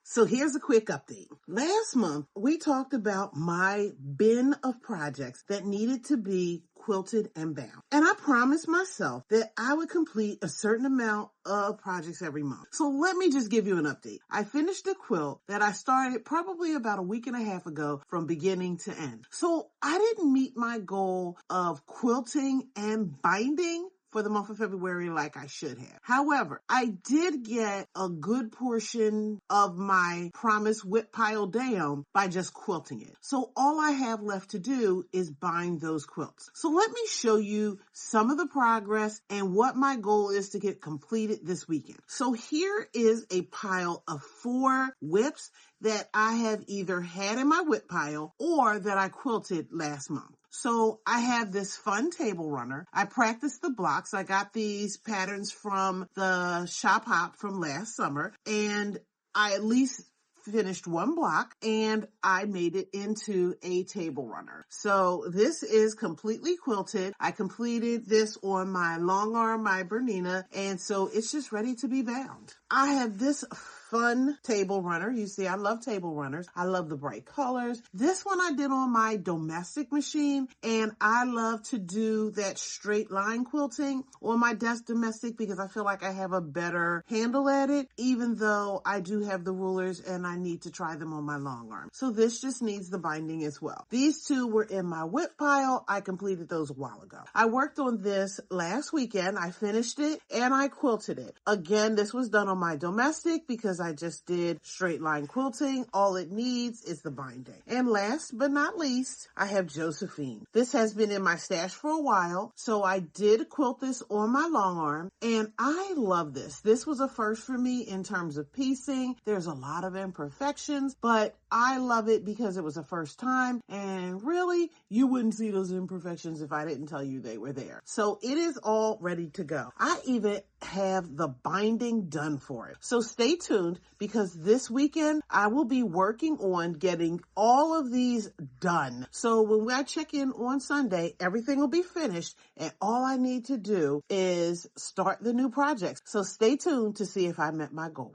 So here's a quick update. Last month, we talked about my bin of projects that needed to be quilted and bound. And I promised myself that I would complete a certain amount of projects every month. So let me just give you an update. I finished a quilt that I started probably about a week and a half ago from beginning to end. So I didn't meet my goal of quilting and binding for the month of February like I should have. However, I did get a good portion of my promised WIP pile down by just quilting it. So all I have left to do is bind those quilts. So let me show you some of the progress and what my goal is to get completed this weekend. So here is a pile of 4 WIPs that I have either had in my WIP pile or that I quilted last month. So I have this fun table runner. I practiced the blocks. I got these patterns from the Shop Hop from last summer, and I at least finished one block and I made it into a table runner. So this is completely quilted. I completed this on my long arm, my Bernina, and so it's just ready to be bound. I have this fun table runner. You see, I love table runners. I love the bright colors. This one I did on my domestic machine, and I love to do that straight line quilting on my desk domestic because I feel like I have a better handle at it, even though I do have the rulers and I need to try them on my long arm. So this just needs the binding as well. These 2 were in my WIP pile. I completed those a while ago. I worked on this last weekend. I finished it and I quilted it. Again, this was done on my domestic because I just did straight line quilting. All it needs is the binding. And last but not least, I have Josephine. This has been in my stash for a while, so I did quilt this on my long arm, and I love this. This was a first for me in terms of piecing. There's a lot of imperfections, but I love it because it was a first time, and really, you wouldn't see those imperfections if I didn't tell you they were there. So it is all ready to go. I even have the binding done for it. So stay tuned because this weekend I will be working on getting all of these done. So when I check in on Sunday, everything will be finished and all I need to do is start the new projects. So stay tuned to see if I met my goal.